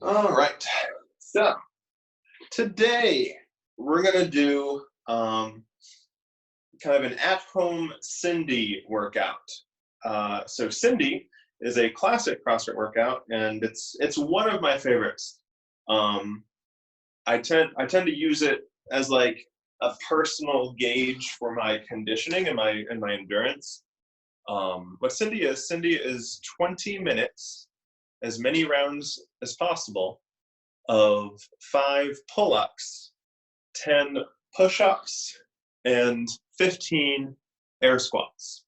All right. So today we're gonna do kind of an at-home Cindy workout. So Cindy is a classic CrossFit workout, and it's one of my favorites. Um, I tend to use it as like a personal gauge for my conditioning and my endurance. What Cindy is 20 minutes, as many rounds as possible of 5 pull-ups, 10 push-ups, and 15 air squats.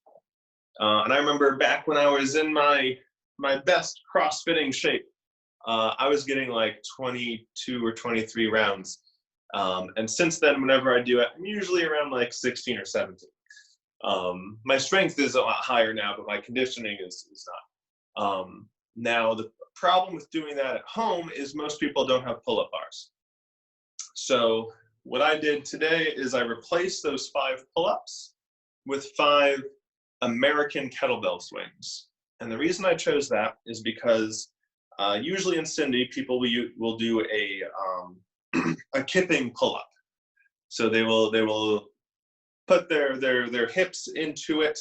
And I remember back when I was in my best CrossFitting shape, I was getting like 22 or 23 rounds. And since then, whenever I do it, I'm usually around like 16 or 17. My strength is a lot higher now, but my conditioning is not. Now, the problem with doing that at home is most people don't have pull-up bars. So what I did today is I replaced those 5 pull-ups with 5 American kettlebell swings. And the reason I chose that is because usually in Cindy, people will do a kipping pull-up. So they will put their hips into it,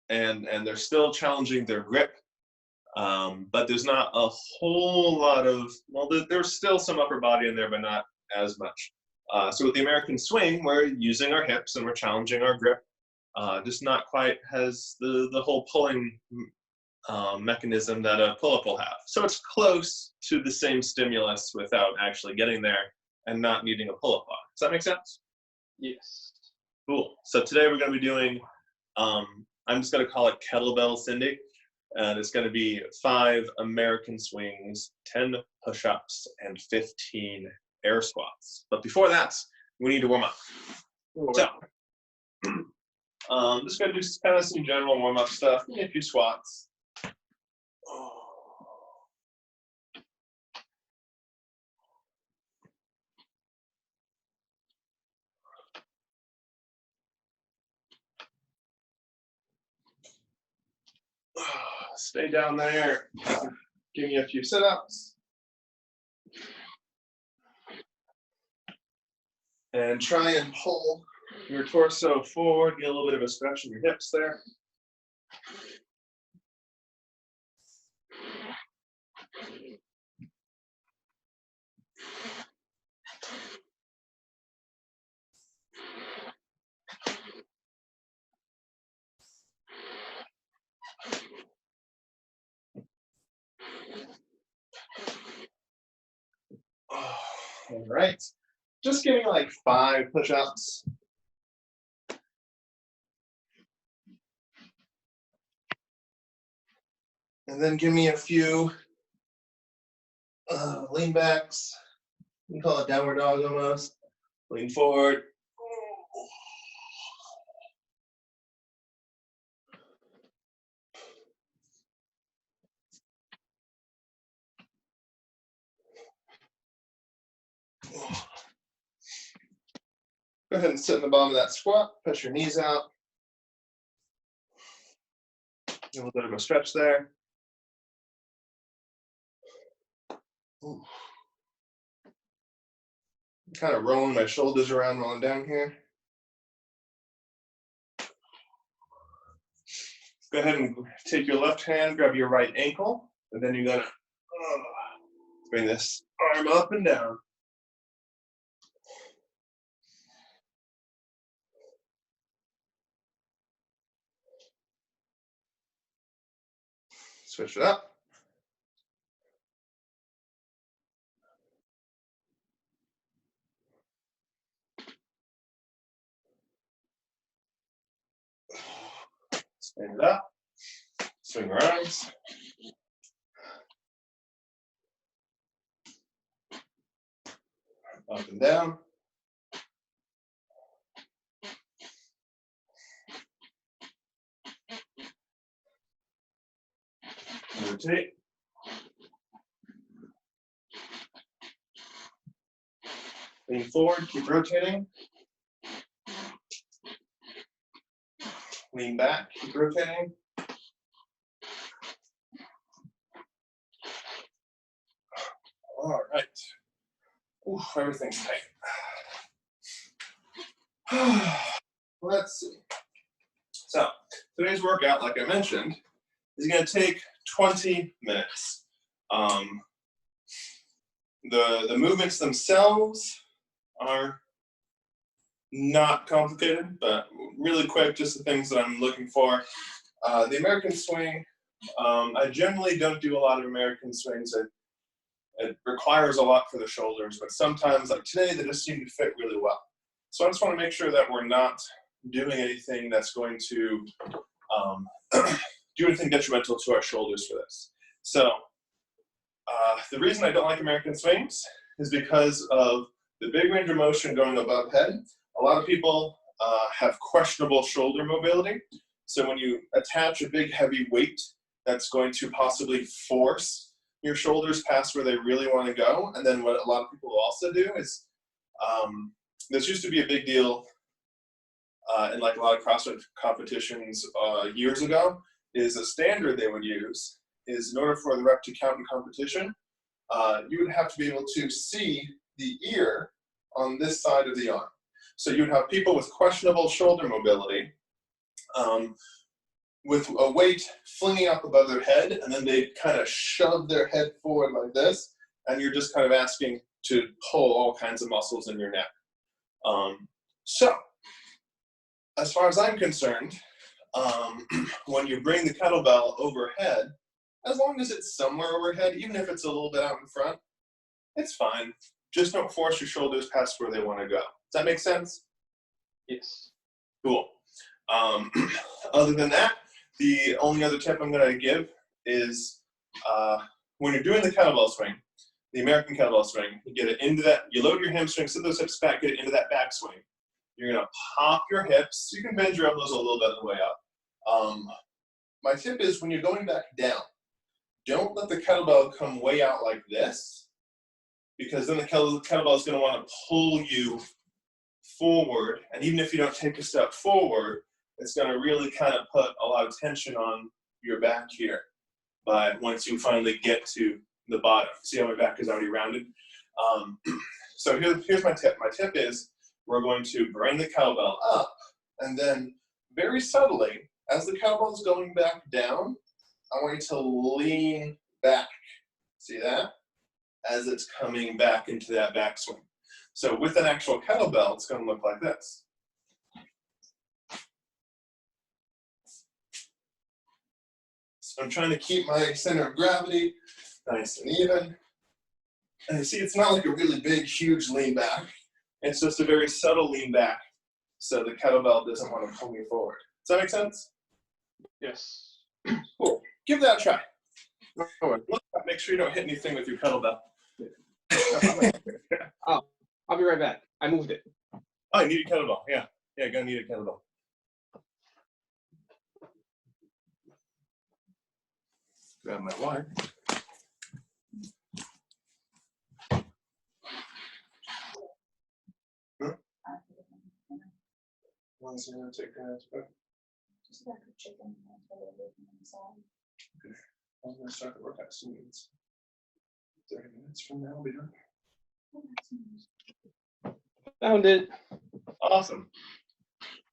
and they're still challenging their grip. But there's not a whole lot of, well, there's still some upper body in there, but not as much. So with the American swing, we're using our hips and we're challenging our grip. Just not quite has the whole pulling mechanism that a pull-up will have. So it's close to the same stimulus without actually getting there and not needing a pull-up bar. Does that make sense? Yes. Cool. So today we're going to be doing, I'm just going to call it Kettlebell Cindy. And it's going to be 5 American swings, 10 push-ups, and 15 air squats. But before that, we need to warm up. So, just going to do kind of some general warm-up stuff, maybe a few squats. Stay down there. Give me a few sit-ups. And try and pull your torso forward. Get a little bit of a stretch in your hips there. All right. Just give me like 5 push-ups. And then give me a few lean backs. You can call it downward dog almost. Lean forward. Go ahead and sit in the bottom of that squat. Push your knees out. A little bit of a stretch there. Ooh. Kind of rolling my shoulders around while I'm down here. Go ahead and take your left hand, grab your right ankle, and then you're gonna bring this arm up and down. Switch it up. Stand it up. Swing your arms. Up and down. Rotate. Lean forward, keep rotating. Lean back, keep rotating. All right. Ooh, everything's tight. Let's see. So today's workout, like I mentioned, is going to take 20 minutes. The movements themselves are not complicated, but really quick, just the things that I'm looking for. The American swing, I generally don't do a lot of American swings. It requires a lot for the shoulders, but sometimes, like today, they just seem to fit really well. So I just want to make sure that we're not doing anything that's going to do anything detrimental to our shoulders for this. So the reason I don't like American swings is because of the big range of motion going above head. A lot of people have questionable shoulder mobility. So when you attach a big heavy weight that's going to possibly force your shoulders past where they really want to go, and then what a lot of people also do is, this used to be a big deal in like a lot of CrossFit competitions years ago, is a standard they would use is in order for the rep to count in competition, you would have to be able to see the ear on this side of the arm. So you would have people with questionable shoulder mobility with a weight flinging up above their head, and then they kind of shove their head forward like this, and you're just kind of asking to pull all kinds of muscles in your neck. So, as far as I'm concerned, when you bring the kettlebell overhead, as long as it's somewhere overhead, even if it's a little bit out in front, it's fine. Just don't force your shoulders past where they want to go. Does that make sense? Yes. Cool. Other than that, the only other tip I'm going to give is when you're doing the kettlebell swing, the American kettlebell swing, you get it into that, you load your hamstring, sit those hips back, get it into that back swing. You're going to pop your hips. You can bend your elbows a little bit on the way up. My tip is when you're going back down, don't let the kettlebell come way out like this, because then the kettlebell is going to want to pull you forward. And even if you don't take a step forward, it's going to really kind of put a lot of tension on your back here. But once you finally get to the bottom, see how my back is already rounded? So here's my tip. My tip is we're going to bring the kettlebell up, and then very subtly, as the kettlebell is going back down, I want you to lean back. See that? As it's coming back into that backswing. So with an actual kettlebell, it's going to look like this. So I'm trying to keep my center of gravity nice and even. And you see, it's not like a really big, huge lean back. It's just a very subtle lean back, so the kettlebell doesn't want to pull me forward. Does that make sense? Yes. Cool. Give that a try. Look up, make sure you don't hit anything with your kettlebell. Oh, I'll be right back. I moved it. Oh, you need a kettlebell. Yeah. Yeah, gonna need a kettlebell. Grab my water. One's gonna take that. Just like a chicken and put everything inside. Okay. I'm gonna start the workout soon. 30 minutes from now, we'll be done. Oh, that's nice. Found it. Awesome.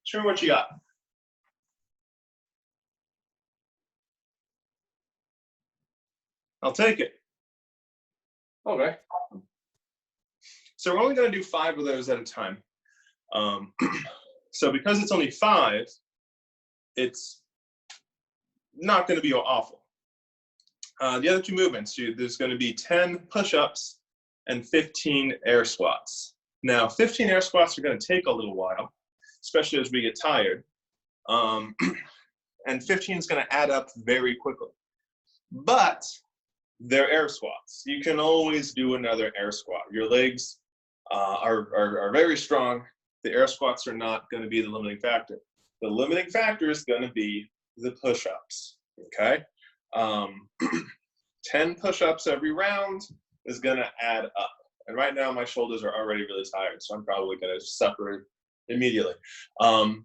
Show me what you got. I'll take it. Okay. So we're only going to do 5 of those at a time. So because it's only 5, it's not going to be awful. The other 2 movements, there's going to be 10 push-ups and 15 air squats. Now, 15 air squats are going to take a little while, especially as we get tired. And 15 is going to add up very quickly. But they're air squats. You can always do another air squat. Your legs are very strong. The air squats are not going to be the limiting factor. The limiting factor is going to be the push-ups, okay? 10 push-ups every round is going to add up. And right now my shoulders are already really tired, so I'm probably going to suffer immediately. So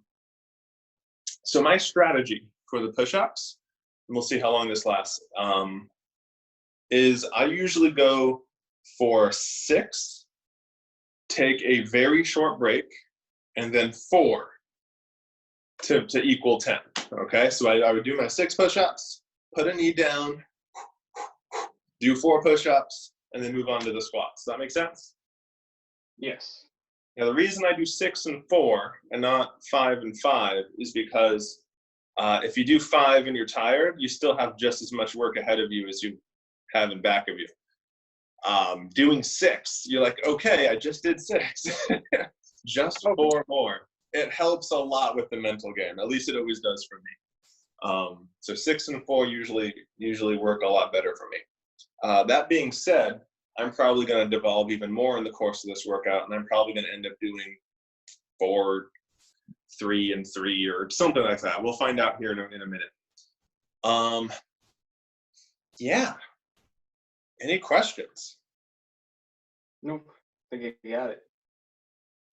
my strategy for the push-ups, and we'll see how long this lasts, is I usually go For 6, take a very short break, and then 4 to equal 10. Okay, so I would do my 6 push-ups, put a knee down, do 4 push-ups, and then move on to the squats. Does that make sense? Yes. Now, the reason I do 6 and 4 and not 5 and 5 is because if you do 5 and you're tired, you still have just as much work ahead of you as you have in back of you. Doing 6, you're like, okay, I just did 6. Just 4 more. It helps a lot with the mental game. At least it always does for me. So 6 and 4 usually work a lot better for me. That being said, I'm probably going to devolve even more in the course of this workout, and I'm probably going to end up doing 4, 3, and 3, or something like that. We'll find out here in a minute. Yeah. Any questions? Nope. I think you got it.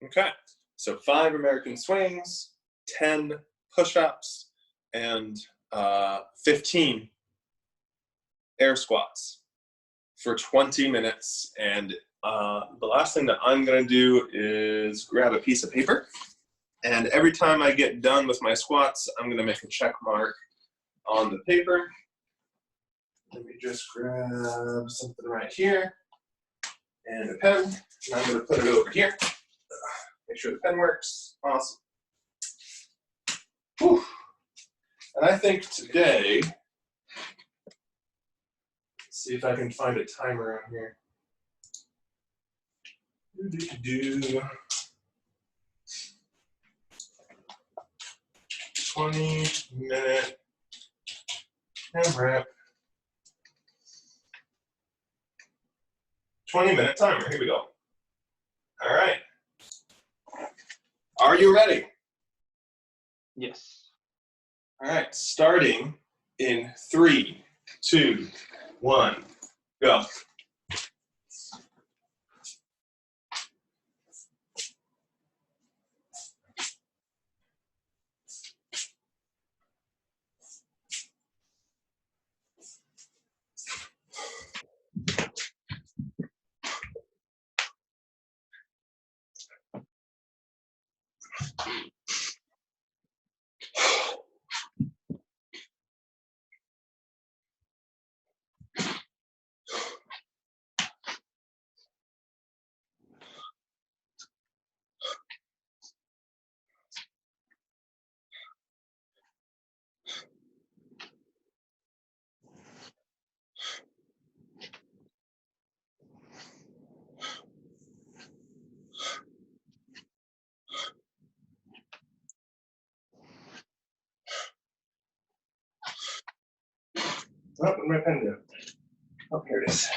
Okay. So 5 American swings, 10 push-ups, and 15 air squats for 20 minutes. And the last thing that I'm going to do is grab a piece of paper. And every time I get done with my squats, I'm going to make a check mark on the paper. Let me just grab something right here and a pen. And I'm going to put it over here. Make sure the pen works. Awesome. Whew. And I think today, let's see if I can find a timer on here. 20-minute rep. 20-minute timer. Here we go. All right. Are you ready? Yes. All right. Starting in 3, 2, 1, go. Oh, where'd my pen go? Oh, here it is.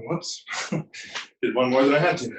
whoops. Did one more than I had to.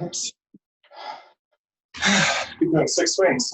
Oops. Keep doing 6 swings.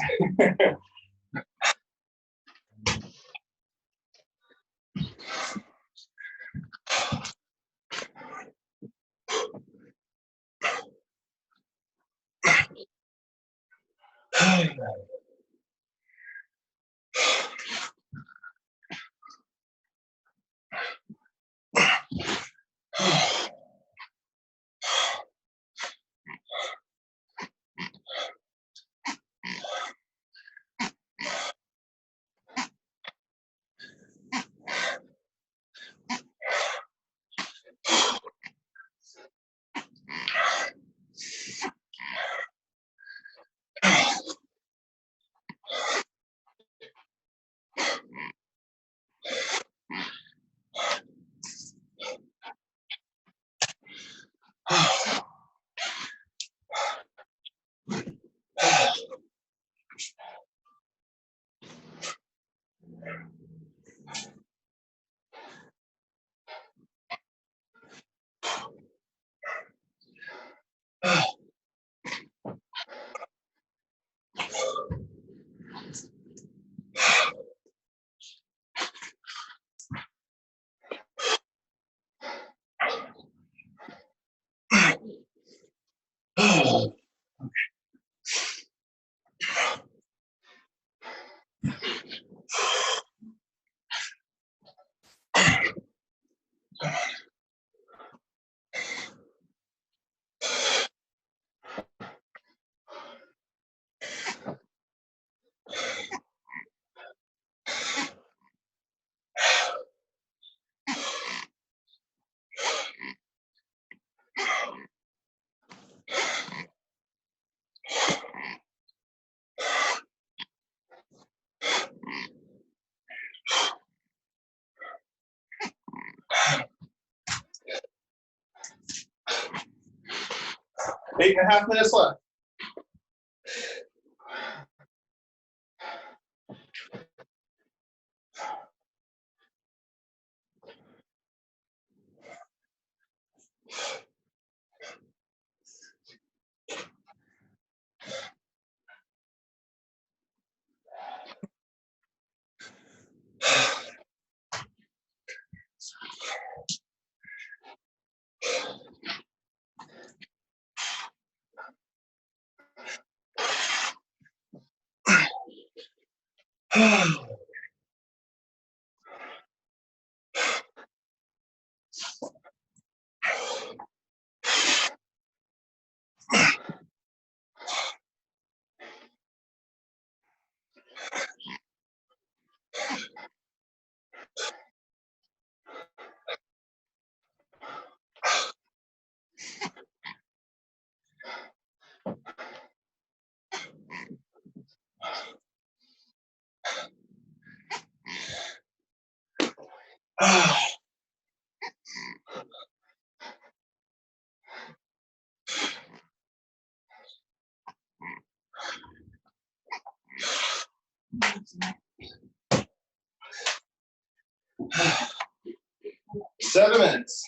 Eight and a half minutes left. Seven minutes.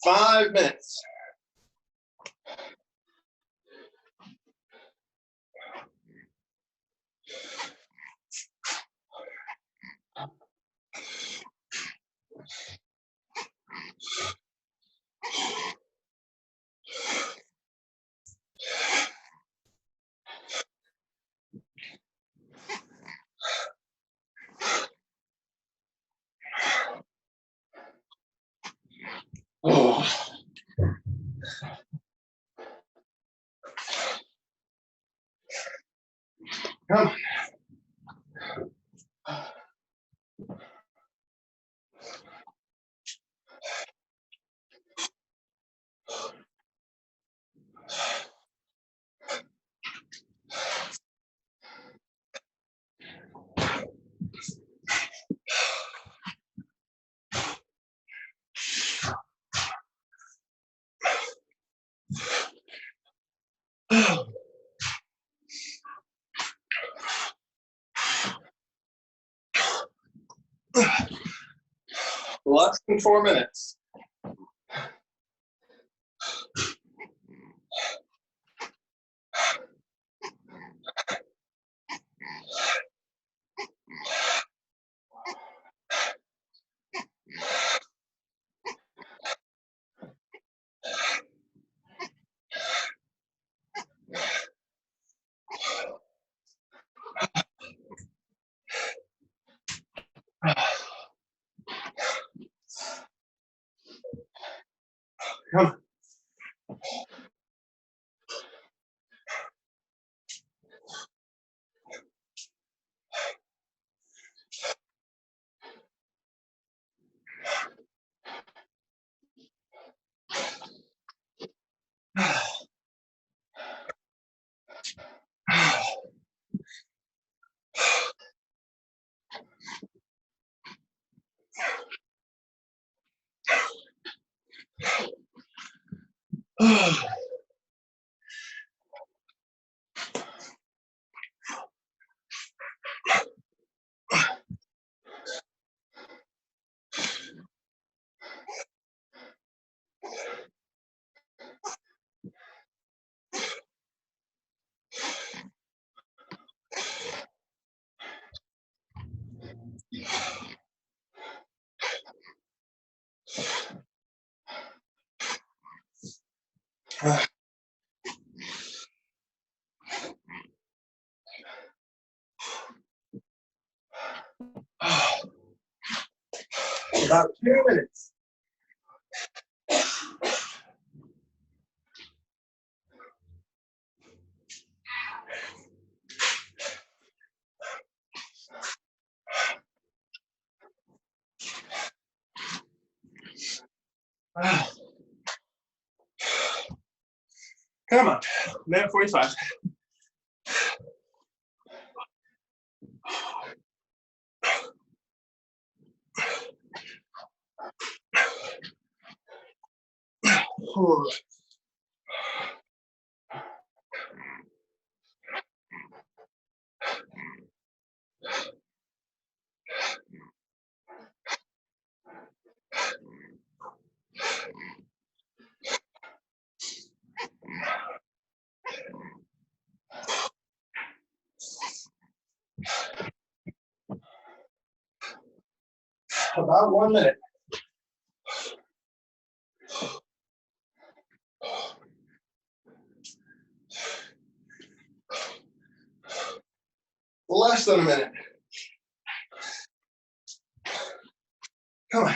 5 minutes. Oh. Come on. Less than 4 minutes. Come on. About 2 minutes. Come on, minute 45. About 1 minute. Less than a minute. Come on.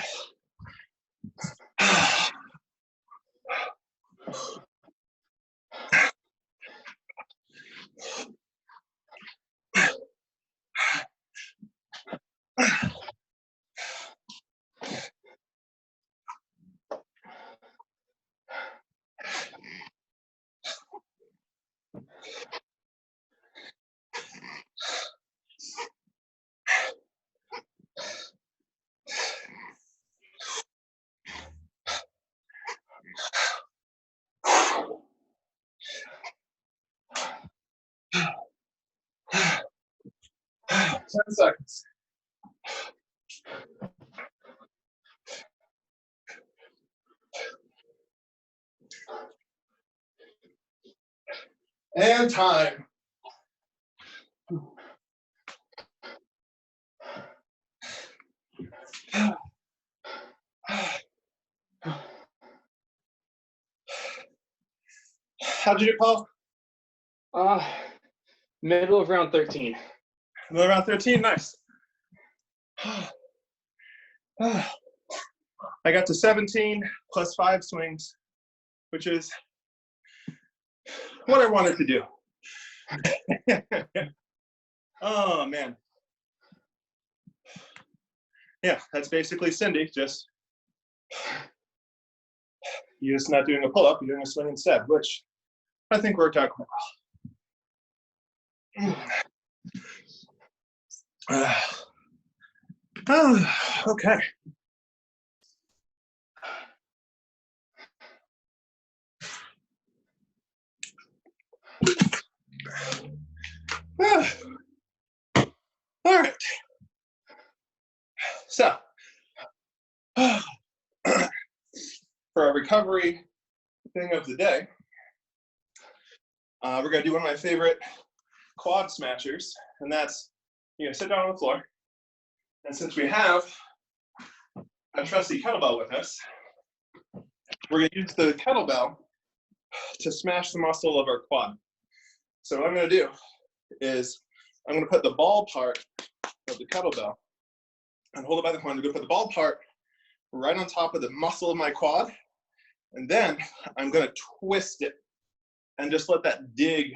10 seconds. And time. How'd you do, Paul? Middle of round 13. Middle of round 13, nice. I got to 17 plus 5 swings, which is what I wanted to do. Oh, man. Yeah, that's basically Cindy, just you're just not doing a pull-up, you're doing a swing instead, which I think worked out quite well. Okay. All right. So, for our recovery thing of the day, we're going to do one of my favorite quad smashers, and that's you're going to sit down on the floor. And since we have a trusty kettlebell with us, we're going to use the kettlebell to smash the muscle of our quad. So what I'm going to do is I'm going to put the ball part of the kettlebell and hold it by the horn. I'm going to put the ball part right on top of the muscle of my quad, and then I'm going to twist it and just let that dig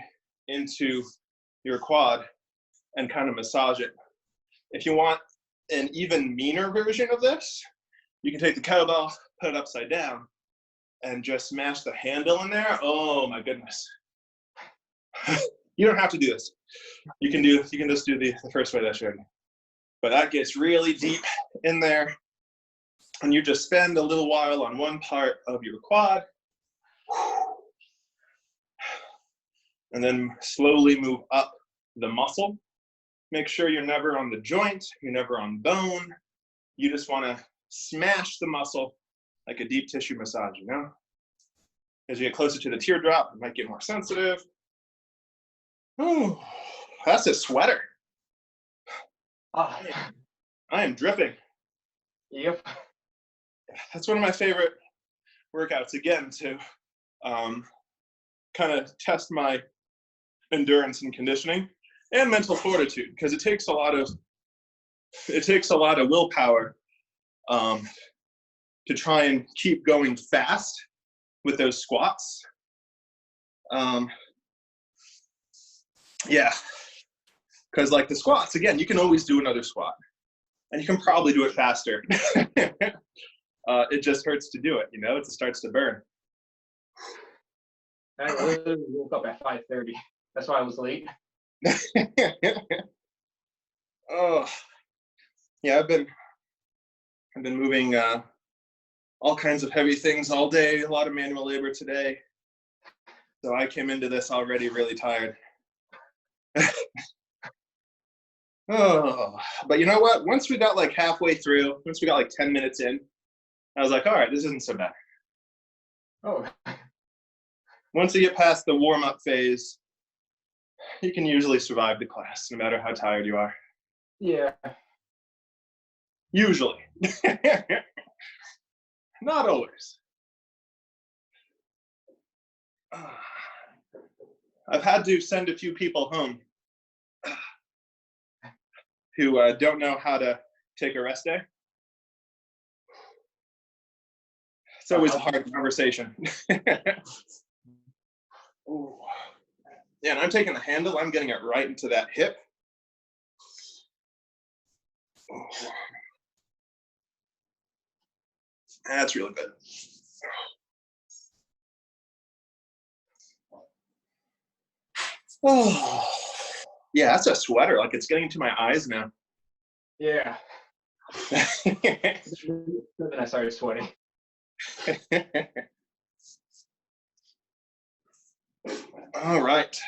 into your quad and kind of massage it. If you want an even meaner version of this, you can take the kettlebell, put it upside down, and just smash the handle in there. Oh my goodness. You don't have to do this. You can just do the first way that I showed you. But that gets really deep in there, and you just spend a little while on one part of your quad, and then slowly move up the muscle. Make sure you're never on the joint, you're never on bone. You just want to smash the muscle like a deep tissue massage, you know? As you get closer to the teardrop, it might get more sensitive. Oh, that's a sweater. I am dripping. Yep. That's one of my favorite workouts, again, to kind of test my endurance and conditioning and mental fortitude, because it takes a lot of willpower to try and keep going fast with those squats. Yeah, because like the squats, again, you can always do another squat, and you can probably do it faster. It just hurts to do it, you know. It starts to burn. I literally woke up at 5:30. That's why I was late. Oh, yeah, I've been moving all kinds of heavy things all day, a lot of manual labor today. So I came into this already really tired. Oh, but you know what? Once we got like halfway through, once we got like 10 minutes in, I was like, all right, this isn't so bad. Oh. Once you get past the warm-up phase, you can usually survive the class, no matter how tired you are. Yeah. Usually. Not always. I've had to send a few people home who don't know how to take a rest day. It's always a hard conversation. Ooh. Yeah, and I'm taking the handle, I'm getting it right into that hip. Ooh. That's really good. Oh, yeah, that's a sweater. Like, it's getting into my eyes now. Yeah. Then I started sweating. All right.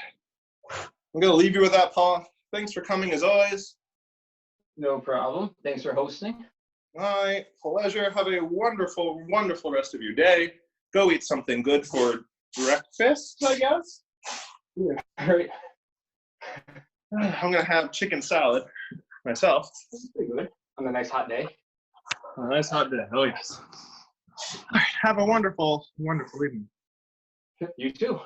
I'm going to leave you with that, Paul. Thanks for coming as always. No problem. Thanks for hosting. My pleasure. Have a wonderful, wonderful rest of your day. Go eat something good for breakfast, I guess. All right. I'm going to have chicken salad myself. This is pretty good on a nice hot day. A nice hot day. Oh, yes. All right. Have a wonderful, wonderful evening. You too.